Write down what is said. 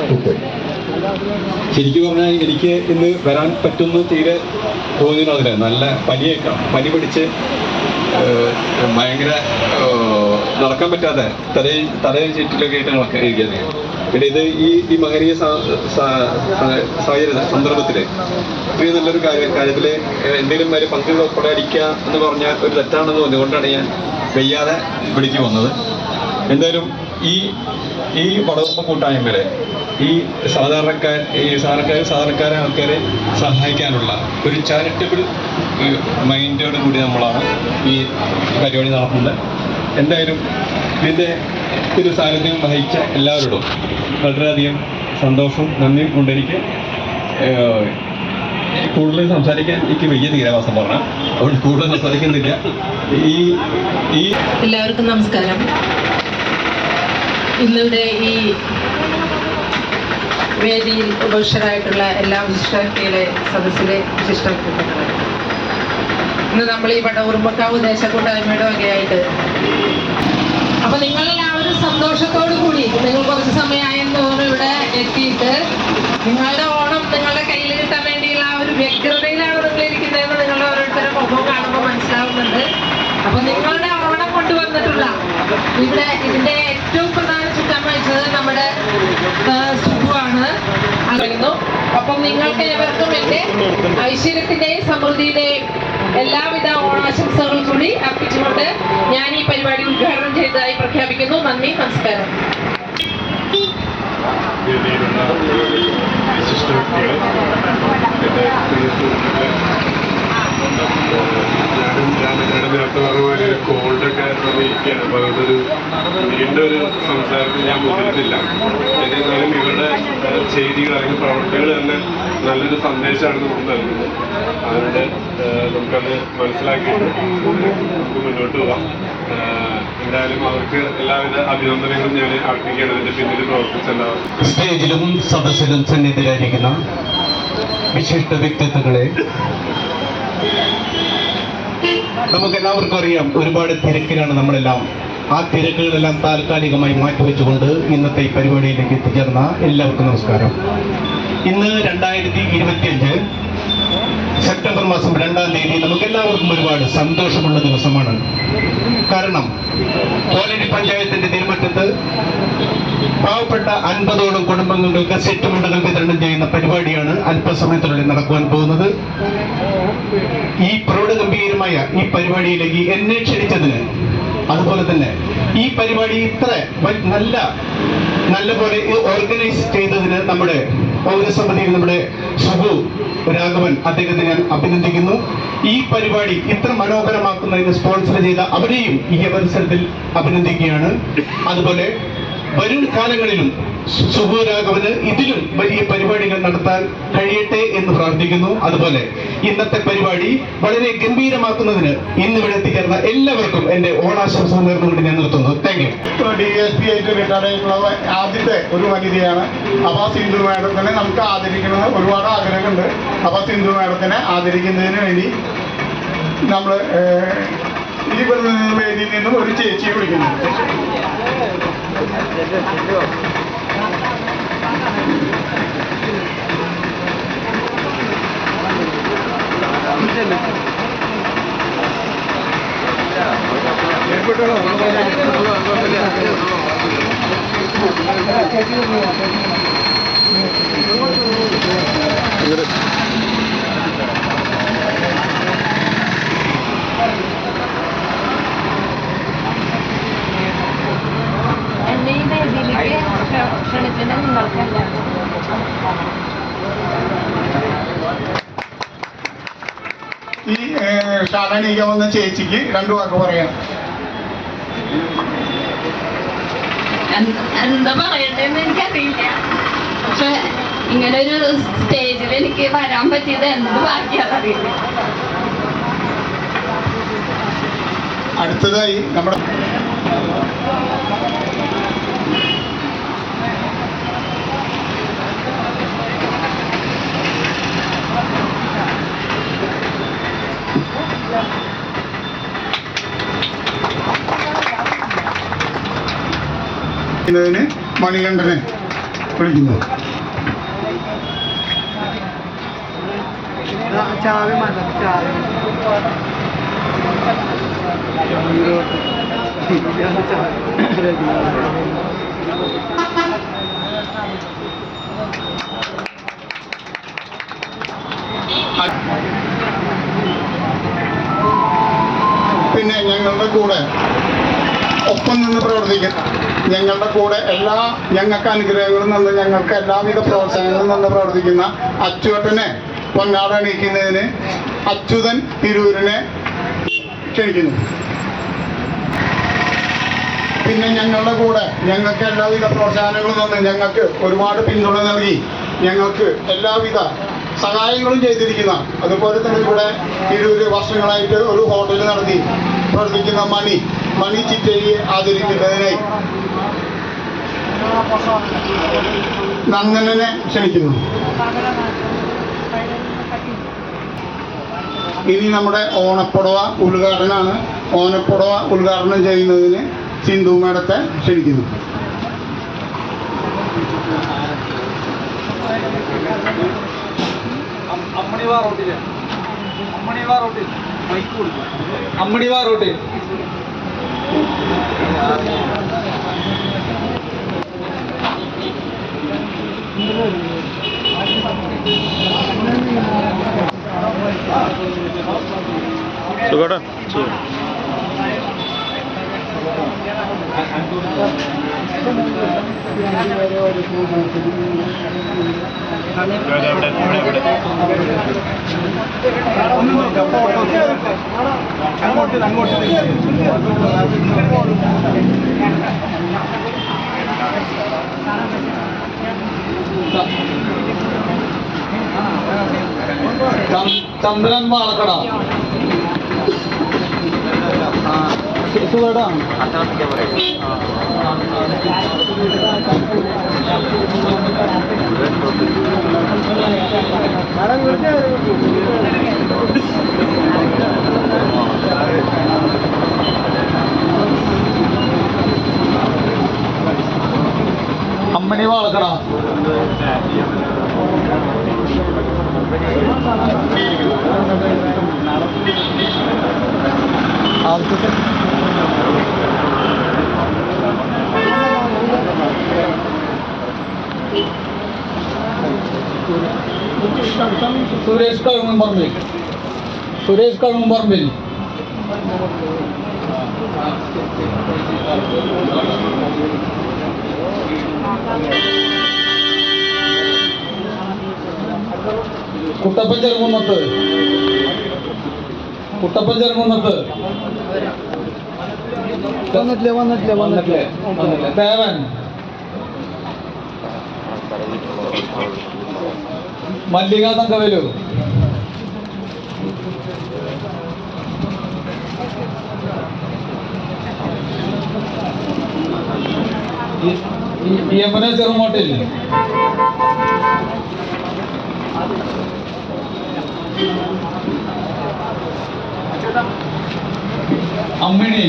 പൂക്കൾ. ശരിക്കും പറഞ്ഞാൽ എനിക്ക് ഇന്ന് വരാൻ പറ്റുമെന്ന് തീരെ തോന്നിയിരുന്നില്ല. നല്ല പനി പിടിച്ച് ഭയങ്കര നടക്കാൻ പറ്റാതെ തലയും ചീറ്റിലൊക്കെ ആയിട്ട് ഇരിക്കുന്നത്. പിന്നെ ഈ മഹനീയ സന്ദർഭത്തിൽ ഇത്രയും നല്ലൊരു കാര്യത്തിൽ എന്തെങ്കിലും വരെ പങ്കുപെടാതിരിക്കുക എന്ന് പറഞ്ഞാൽ ഒരു തെറ്റാണെന്ന് തോന്നിക്കൊണ്ടാണ് ഞാൻ വയ്യാതെ വിളിക്ക് വന്നത്. എന്തായാലും ഈ പടവപ്പ കൂട്ടായ്മയിലെ ഈ സാധാരണക്കാരെ ആൾക്കാരെ സഹായിക്കാനുള്ള ഒരു ചാരിറ്റബിൾ മൈൻഡോട് കൂടി നമ്മളാണ് ഈ പരിപാടി നടത്തുന്നത്. എന്തായാലും ഇതിൻ്റെ ഒരു സാന്നിധ്യം വഹിച്ച എല്ലാവരോടും വളരെയധികം സന്തോഷവും നന്ദിയും കൊണ്ടെനിക്ക് കൂടുതൽ സംസാരിക്കാൻ എനിക്ക് വലിയ തീരാവാസം പറഞ്ഞാൽ അതുകൊണ്ട് കൂടുതൽ സംസാരിക്കുന്നില്ല. എല്ലാവർക്കും നമസ്കാരം. ഇന്നിവിടെ ഈ വേദിയിൽ ഉപവിഷ്ടരായിട്ടുള്ള എല്ലാ വിശിഷ്ടാതിഥികളെ സദസ്സിലെ വിശിഷ്ടാതിഥികളെ, ഇന്ന് നമ്മൾ ഈ വടവൂർമക്കാവ് ദേശകൂട്ടായ്മയുടെ വകയായിട്ട് അപ്പൊ നിങ്ങളെല്ലാവരും സന്തോഷത്തോടു കൂടി നിങ്ങൾ കുറച്ച് സമയമായെന്ന് തോന്നുന്നു ഇവിടെ എത്തിയിട്ട് നിങ്ങളുടെ ഓണം നിങ്ങളുടെ കയ്യിൽ കിട്ടാൻ വേണ്ടിയുള്ള ആ ഒരു വ്യഗ്രതയിലാണ് നിങ്ങൾ ഇരിക്കുന്നതെന്ന് നിങ്ങളുടെ ഓരോരുത്തരുടെ മുഖം കാണുമ്പോൾ മനസ്സിലാവുന്നുണ്ട്. അപ്പൊ നിങ്ങളുടെ ഓണം കൊണ്ടുവന്നിട്ടുള്ള ഇവിടെ ഇതിന്റെ ഏറ്റവും പ്രധാന ചുക്കാൻ വഹിച്ചത് നമ്മുടെ സുഖുവാണ് അറിയുന്നു. അപ്പം നിങ്ങൾക്ക് ഏവർക്കും എന്റെ ഐശ്വര്യത്തിന്റെയും സമൃദ്ധിയുടെയും എല്ലാവിധ ഓണാശംസകളും കൂടി അർപ്പിച്ചുകൊണ്ട് ഞാൻ ഈ പരിപാടി ഉദ്ഘാടനം ചെയ്തതായി പ്രഖ്യാപിക്കുന്നു. നന്ദി, നമസ്കാരം. നേരത്തെ പറഞ്ഞ കോൾഡൊക്കെ ഇരിക്കുകയാണ്. അപ്പോൾ അതൊരു നീണ്ടൊരു സംസാരത്തിൽ ഞാൻ മുതിരുന്നില്ല. എന്നിരുന്നാലും ഇവരുടെ ചെയ്തികൾ അല്ലെങ്കിൽ പ്രവർത്തികൾ തന്നെ നല്ലൊരു സന്ദേശമാണ് നമുക്ക് നൽകുന്നത്. അതുകൊണ്ട് നമുക്കത് മനസ്സിലാക്കിയിട്ട് നമുക്ക് മുന്നോട്ട് പോകാം. എന്തായാലും അവർക്ക് എല്ലാവിധ അഭിനന്ദനങ്ങളും ഞാൻ അർപ്പിക്കുകയാണ്. ഇതിന്റെ പിന്നിൽ പ്രവർത്തിച്ചെല്ലാവരും. സ്റ്റേജിലും സദസ്സിലും സന്നിധിയിലായിരിക്കുന്ന വിശിഷ്ട വ്യക്തിത്വങ്ങളെ നമുക്കെല്ലാവർക്കും അറിയാം, ഒരുപാട് തിരക്കിലാണ് നമ്മളെല്ലാം. ആ തിരക്കുകളെല്ലാം താൽക്കാലികമായി മാറ്റിവെച്ചുകൊണ്ട് ഇന്നത്തെ ഈ പരിപാടിയിലേക്ക് എത്തിച്ചേർന്ന എല്ലാവർക്കും നമസ്കാരം. ഇന്ന് 2025 സെപ്റ്റംബർ മാസം 2-ാം തീയതി നമുക്കെല്ലാവർക്കും ഒരുപാട് സന്തോഷമുള്ള ദിവസമാണ്. കാരണം കോലടി പഞ്ചായത്തിന്റെ തിരുമുറ്റത്ത് പാവപ്പെട്ട 50ഓളം കുടുംബങ്ങൾക്ക് സെറ്റ് മുണ്ടുകൾ വിതരണം ചെയ്യുന്ന പരിപാടിയാണ് അല്പസമയത്തിനുള്ളിൽ നടക്കുവാൻ പോകുന്നത്. ഈ പ്രൗഢഗംഭീരമായ ഈ പരിപാടിയിലേക്ക് എന്നെ ക്ഷണിച്ചതിന്, അതുപോലെ തന്നെ ഈ പരിപാടി ഇത്ര നല്ല പോലെ ഓർഗനൈസ് ചെയ്തതിന് നമ്മുടെ പൗരസമിതിയിൽ നമ്മുടെ സുഖു രാഘവൻ, അദ്ദേഹത്തെ ഞാൻ അഭിനന്ദിക്കുന്നു. ഈ പരിപാടി ഇത്ര മനോഹരമാക്കുന്നതിന് സ്പോൺസർ ചെയ്ത അവരെയും ഈ അവസരത്തിൽ അഭിനന്ദിക്കുകയാണ്. അതുപോലെ വരും കാലങ്ങളിലും സുഖു രാഘവന് ഇതിലും വലിയ പരിപാടികൾ നടത്താൻ കഴിയട്ടെ എന്ന് പ്രാർത്ഥിക്കുന്നു. അതുപോലെ ഇന്നത്തെ പരിപാടി വളരെ ഗംഭീരമാക്കുന്നതിന് ഇന്നിവിടെ എത്തിച്ചേർന്ന എല്ലാവർക്കും എന്റെ ഓണാശംസ നേർന്നുകൊണ്ട് ഞാൻ നിർത്തുന്നു. Thank you. DSP ആയിട്ട് റിട്ടയർഡ് ആയിട്ടുള്ള ആദ്യത്തെ ഒരു വനിതയാണ്. അപ്പോൾ സിന്ധു മാഡത്തിനെ നമുക്ക് ആദരിക്കണമെന്ന് ഒരുപാട് ആഗ്രഹമുണ്ട്. അപ്പോൾ സിന്ധു മാഡത്തിനെ ആദരിക്കുന്നതിന് വേണ്ടി നമ്മൾ ഈ വേദിയിൽ നിന്നും ഒരു ചേച്ചിയെ വിളിക്കുന്നു. ഈ ഷാനീക വന്ന ചേച്ചിക്ക് 2 വാക്ക് പറയാം. എന്താ പറയണ്ടെന്ന് എനിക്കറിയില്ല. പക്ഷെ ഇങ്ങനൊരു സ്റ്റേജിൽ എനിക്ക് വരാൻ പറ്റിയത് എന്ത് ഭാഗ്യാന്നറിയില്ല. അടുത്തതായി നമ്മുടെ മണികണ്ഠന് വിളിക്കുന്നു. പിന്നെ ഞങ്ങളുടെ കൂടെ ഒപ്പം നിന്ന് പ്രവർത്തിക്കുന്ന, ഞങ്ങളുടെ കൂടെ ഞങ്ങൾക്ക് അനുഗ്രഹങ്ങളും നിന്ന് ഞങ്ങൾക്ക് എല്ലാവിധ പ്രോത്സാഹനങ്ങളും നിന്ന് പ്രവർത്തിക്കുന്ന അച്ചുവേട്ടനെ പൊന്നാട അണിയിക്കുന്നതിന് അച്യുതൻ തിരൂരിനെ ക്ഷണിക്കുന്നു. പിന്നെ ഞങ്ങളുടെ കൂടെ ഞങ്ങൾക്ക് എല്ലാവിധ പ്രോത്സാഹനങ്ങളും നിന്ന് ഞങ്ങൾക്ക് ഒരുപാട് പിന്തുണ നൽകി ഞങ്ങൾക്ക് എല്ലാവിധ സഹായങ്ങളും ചെയ്തിരിക്കുന്ന, അതുപോലെ തന്നെ ഇവിടെ തിരൂര് വർഷങ്ങളായിട്ട് ഒരു ഹോട്ടൽ നടത്തി പ്രവർത്തിക്കുന്ന മണി ചിറ്റേരിയെ ആദരിക്കുന്നതിനായി നന്ദനെ ക്ഷണിക്കുന്നു. ഇനി നമ്മുടെ ഓണപ്പുടവ ഉദ്ഘാടനമാണ്. ഓണപ്പുടവ ഉദ്ഘാടനം ചെയ്യുന്നതിന് സിന്ധു മേഡത്തെ ക്ഷണിക്കുന്നു. അമ്മണിവാ റോട്ടിൽ ബൈക്ക് കൊടുക്കും. അമ്മണിവാ റോട്ടിൽ സുഖേട്ടാ. ചന്ദ്രൻ പാലക്കട. സുഖേട്ടാ. അമ്മണി പാലക്കട. സുരേഷ് കഴുകുമ്പറമ്പിൽ. കുട്ടപ്പൻ ചെറുകുന്നത്ത്. വന്നിട്ടില്ലേ. ദേവൻ. മല്ലിക തങ്കവേലു. യമുന ചെറുമോട്ടിൽ. അമ്മിണി.